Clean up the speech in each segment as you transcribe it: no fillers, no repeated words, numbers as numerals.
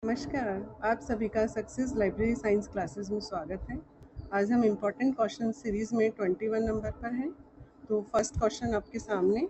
नमस्कार, आप सभी का सक्सेस लाइब्रेरी साइंस क्लासेस में स्वागत है। आज हम इम्पोर्टेंट क्वेश्चन सीरीज में 21 नंबर पर हैं। तो फर्स्ट क्वेश्चन आपके सामने,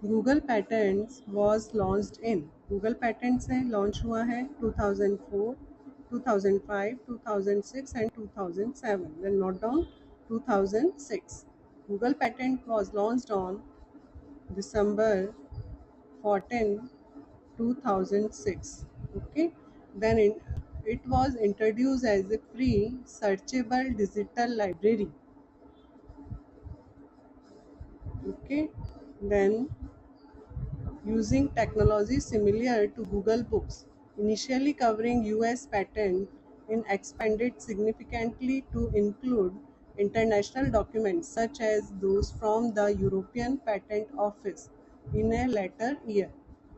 Google patents was launched in. Google patents है लॉन्च हुआ है 2004, 2005, 2006 and 2007। Then note down 2006। Google patent was launched on December 14, 2006. Okay, then it was introduced as a free searchable digital library. Okay, then using technology similar to Google Books, initially covering US patent and expanded significantly to include international documents such as those from the European Patent Office in a later year.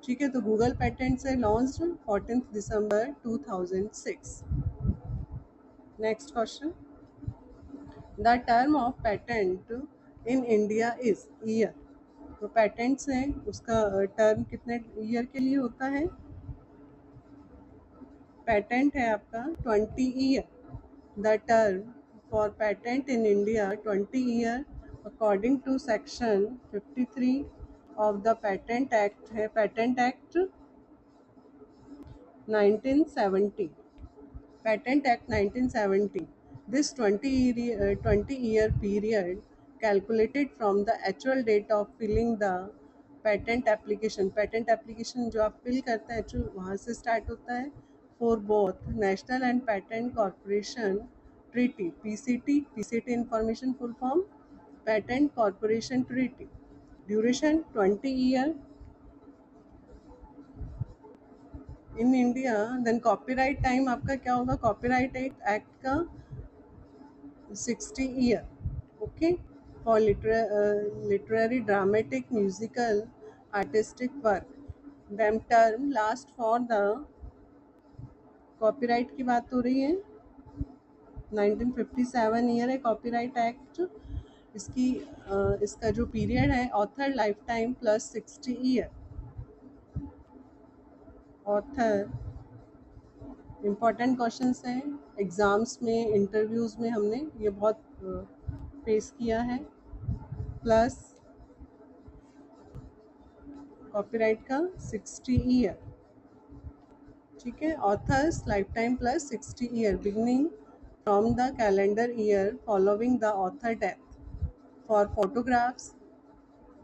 ठीक है, तो Google patent से launch 14 December 2006. Next question, the term of patent in India is year. तो patents हैं उसका term कितने year के लिए होता है? पेटेंट है आपका 20 year. The term for patent in India 20 year according to section 53 of the patent act है, patent act 1970, Patent Act 1970. This 20-year period calculated from the actual date of filling the patent application. Patent application जो आप fill करते हैं actual वहाँ से start होता है for both National and Patent Corporation Treaty (PCT). PCT information full form Patent Corporation Treaty. Duration 20 year in India. Then copyright time आपका क्या होगा? कॉपीराइट एक्ट का 60 year. Okay, for literary, dramatic, musical, artistic work. Then term last for the copyright की बात हो रही है 1957 year है कॉपीराइट एक्ट। इसका जो पीरियड है author life time plus 60 year. Author important questions हैं एग्ज़ाम्स में, इंटरव्यूज़ में हमने ये बहुत फेस किया है। प्लस कॉपीराइट का 60 ईयर। ठीक है, authors life time plus 60 year beginning from the calendar year following the author death. For photographs,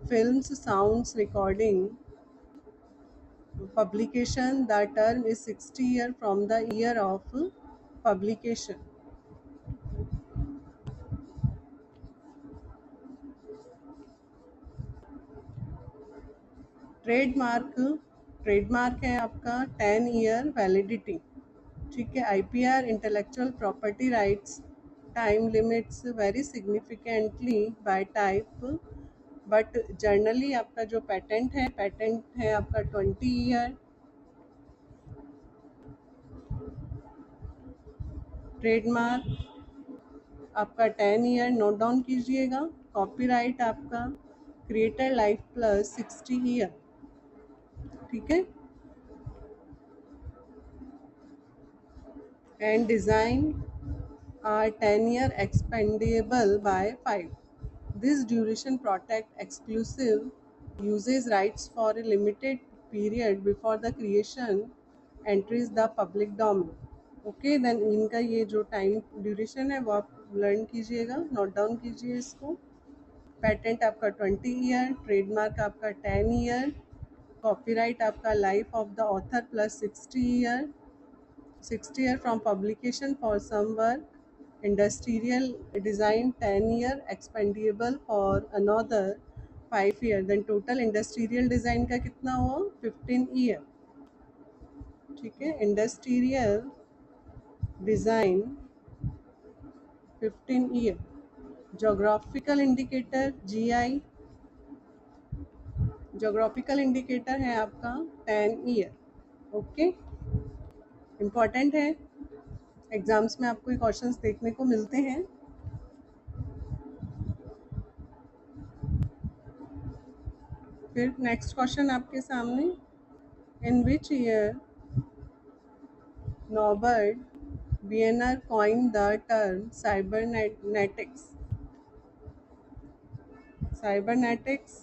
films, sounds recording publication, the term is 60 year from the year of publication. Trademark है आपका 10 year validity. ठीक है, IPR intellectual property rights time limits very significantly bye type, but generally आपका जो patent है आपका 20 year. Trademark आपका 10 year, note down कीजिएगा। कॉपीराइट आपका क्रिएटर लाइफ प्लस 60 ईयर। ठीक है, and design are 10 year expandable by 5. This duration protect exclusive usage rights for a limited period before the creation enters the public domain. Okay, then इनका ये जो time duration है वो आप learn कीजिएगा, note down कीजिए इसको। पेटेंट आपका 20 ईयर, ट्रेडमार्क आपका 10 ईयर, कॉपीराइट आपका life of the author plus 60 year from publication for some work, industrial design 10 year expendable for another 5 year. Then total industrial design का कितना हुआ? 15 ईयर। ठीक है, industrial design 15 year. Geographical indicator GI, geographical indicator है आपका 10 year. Okay, important है, exams में आपको क्वेश्चंस देखने को मिलते हैं। फिर नेक्स्ट क्वेश्चन आपके सामने, in which year Norbert Wiener coined the term cybernetics? Cybernetics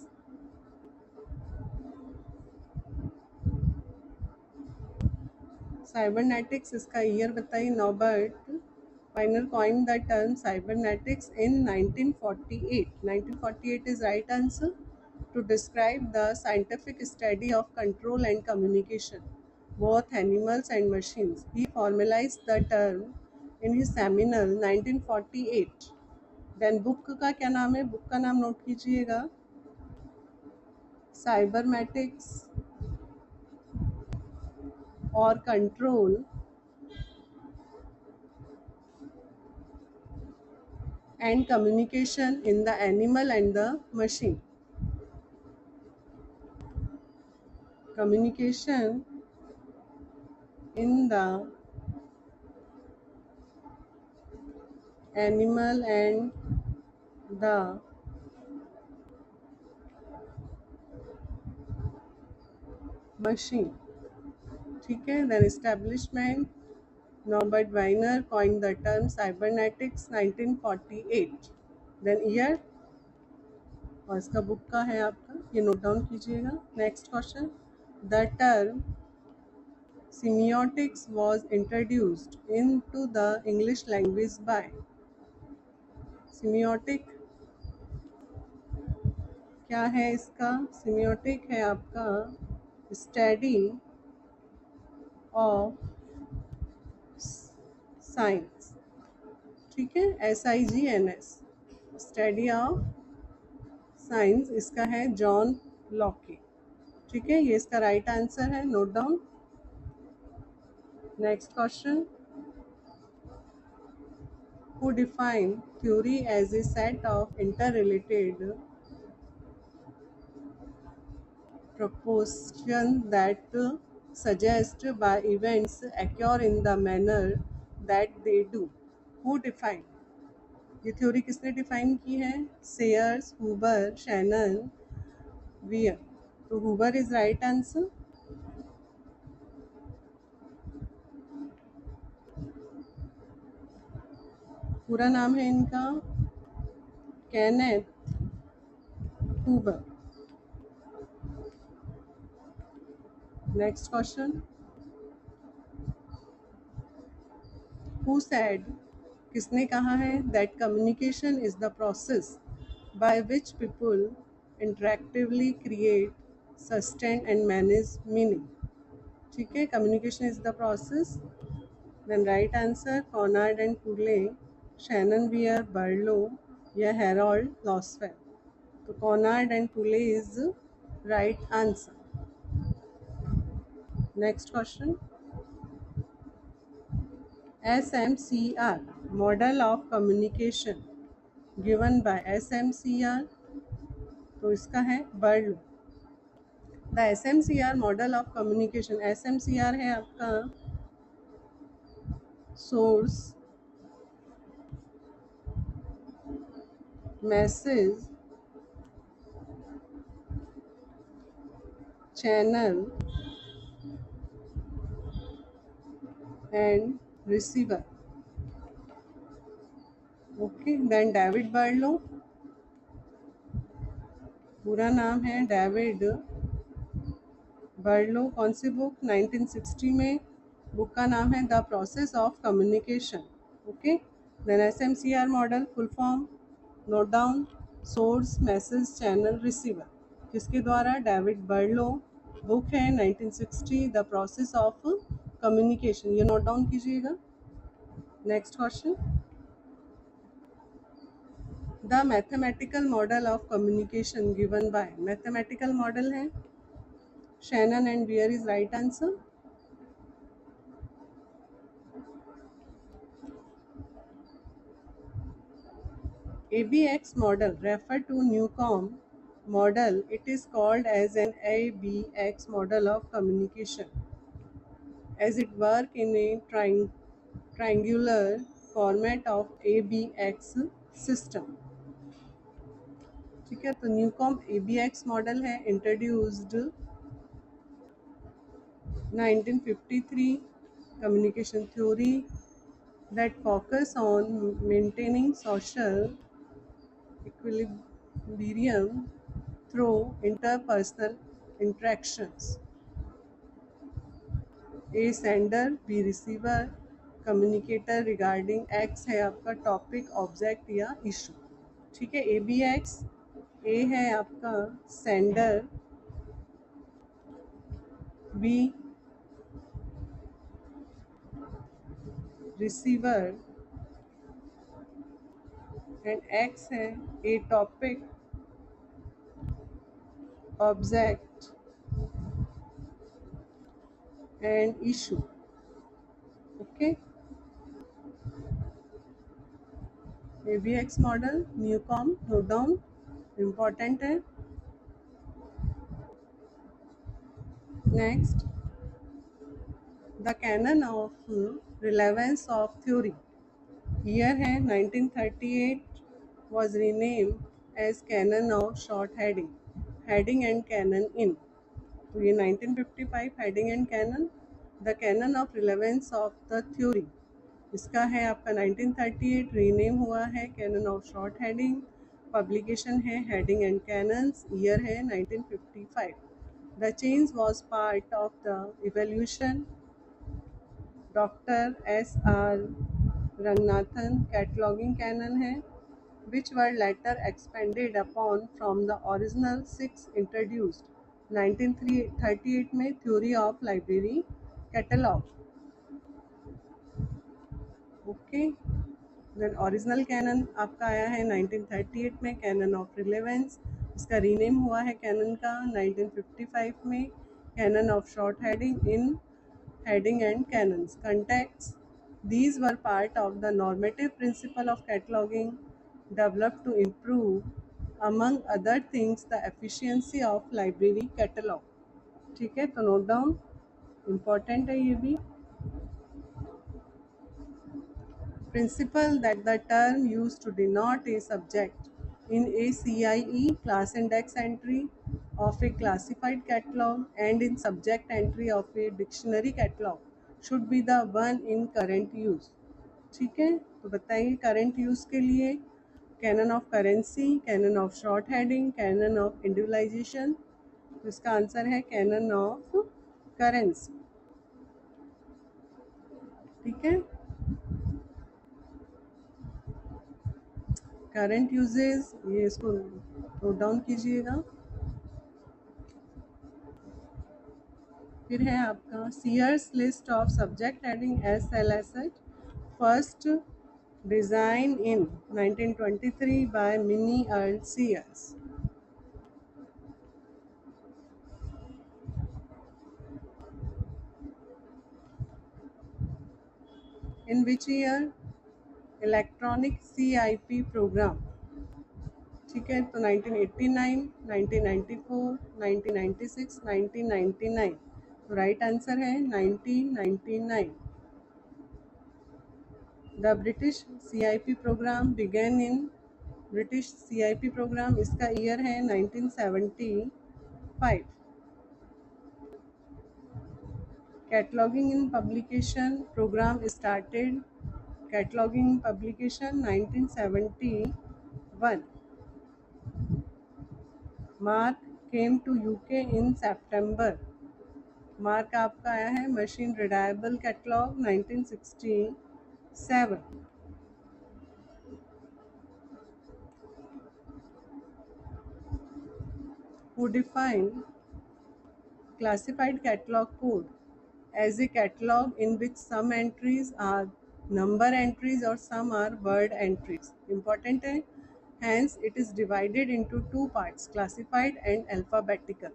Cybernetics इसका ईयर बताइए. Norbert Wiener coined the term cybernetics in 1948. 1948 is right answer. To describe the scientific study of control and communication, both animals and machines. He formalized the term in his seminal 1948. Then book का क्या नाम है? Book का नाम note कीजिएगा, साइबरमेटिक्स और control and communication in the animal and the machine. Communication in the animal and the machine. ठीक है. Then establishment, Norbert Wiener coined the term cybernetics 1948. Then year, और इसका बुक का है आपका, ये नोट डाउन कीजिएगा. Next question, the term semiotics was introduced into the English language by. Semiotic क्या है इसका? सिमियोटिक है आपका स्टडी ऑफ साइंस. ठीक है, SIGNS, स्टडी ऑफ साइंस. इसका है जॉन लॉकी. ठीक है, ये इसका राइट आंसर है. Note down. Next question, who define theory as a set of inter related proposition that suggest by events occur in the manner that they do. Who define? ये theory किसने define की है? Sayers, Huber, Shannon, Weaver. तो Huber is right answer. पूरा नाम है इनका Kenneth Huber. Next question, who said, किसने कहा है, that communication is the process by which people interactively create, sustain and manage meaning. ठीक है, communication is the process. Then right answer, Conrad and Poole, Shannon Weaver, Berlo या Harold Lasswell. तो Conrad and Poole is right answer. Next question, SMCR model of communication given by SMCR. तो इसका है Berlo. The SMCR model of communication, SMCR है आपका source, message, channel and receiver. Okay. Then David Berlo, पूरा नाम है David बर्लो. कौन सी book? 1960 में. बुक का नाम है the process of communication. Okay. Then SMCR model full form note down, source, message, channel, receiver. किसके द्वारा? David Berlo. बुक है 1960, द प्रोसेस ऑफ कम्युनिकेशन. ये नोट डाउन कीजिएगा. Next question, the mathematical model of communication given by. Mathematical model है Shannon and Weaver is right answer. ABX model refer to Newcomb model. It is called as an ABX model of communication as it work in a triangular format of ABX system. ठीक है, तो Newcom ABX model है introduced 1953 communication theory that focus on maintaining social equilibrium through interpersonal interactions. A sender, B receiver, communicator regarding X है आपका topic, object या issue. ठीक है, ABX. A है आपका sender, B receiver and X है A topic, object and issue. Okay, ABX model Newcomb, note down, important है. Next, the canon of relevance of theory. Year है 1938, was renamed as canon of short heading and canon in. तो ये 1955 heading and canon, the canon of relevance of the theory. इसका है आपका 1938, rename हुआ है canon of short heading. Publication है heading and canons. Year है 1955. The change was part of the evolution. Doctor SR Ranganathan cataloguing canon है, which were later expanded upon from the original 6 introduced 1938 में theory of library catalog. Okay, then original canon आपका आया है 1938 में, canon of relevance. इसका rename हुआ है canon का 1955 में, canon of short heading in heading and canons. Contexts: these were part of the normative principle of cataloging developed to improve, among other things, the efficiency of library catalog. ठीक है, तो note down, important है ये भी. Principle that the term used to denote a subject in a CIE class index entry of a classified catalog and in subject entry of a dictionary catalog should be the one in current use. ठीक है, तो बताइए current use के लिए canon of currency, cannon of short heading, canon of individualisation. तो इसका answer है canon of currency. ठीक है, करंट यूजेस, ये इसको नोट डाउन कीजिएगा. फिर है आपका Sears list of subject heading SLSH, first design in 1923 by Minnie Earl Sears. In which year? Electronic CIP programme. ठीक है, तो 1989, 1994, 1996, 1999. तो राइट आंसर है 1999. The British CIP programme began in, British CIP programme इसका ईयर है 1975. Cataloguing in publication programme started, cataloguing publication 1971. MARC came to UK इन September. MARC आपका आया है machine readable catalogue 1967. Who defined classified catalog code as a catalog in which some entries are number entries or some are word entries. Important है. Hence it is divided into two parts, classified and alphabetical.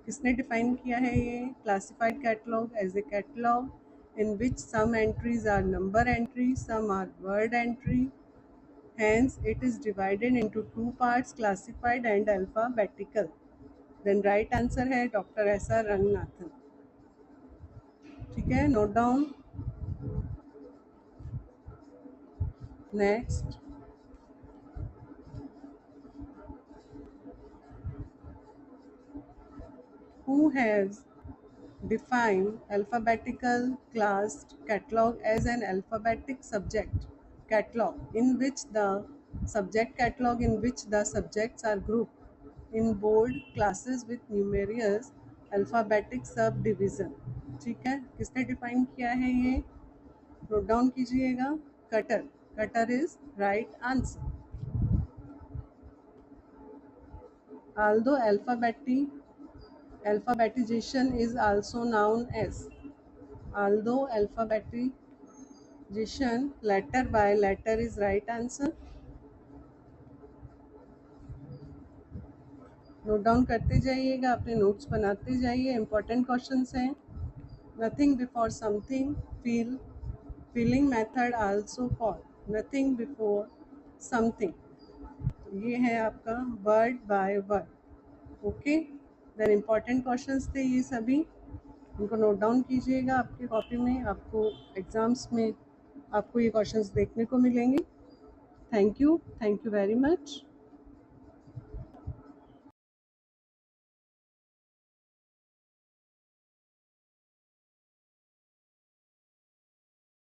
किसने define किया है ये classified catalog as a catalog in which some entries are number entry, some are word entry. Hence it is divided into two parts, classified and alphabetical. Then right answer है doctor SR Ranganathan. ठीक है, note down. Next, Who has defined alphabetical classed catalog as an alphabetic subject catalog in which the subjects are grouped in bold classes with numerous alphabetic subdivision. ठीक है, किसने define किया है ये? Note down कीजिएगा. Cutter. Cutter is right answer. Although alphabetization is also known as. Although alphabetization letter by letter is right answer. Note down करते जाइएगा, अपने नोट्स बनाते जाइए. इंपॉर्टेंट क्वेश्चंस हैं. Nothing before something. Feeling method also called nothing before something. ये है आपका word by word. Okay, then important questions थे ये सभी. इनको नोट डाउन कीजिएगा आपकी कॉपी में. आपको एग्ज़ाम्स में आपको ये क्वेश्चंस देखने को मिलेंगे. Thank you very much.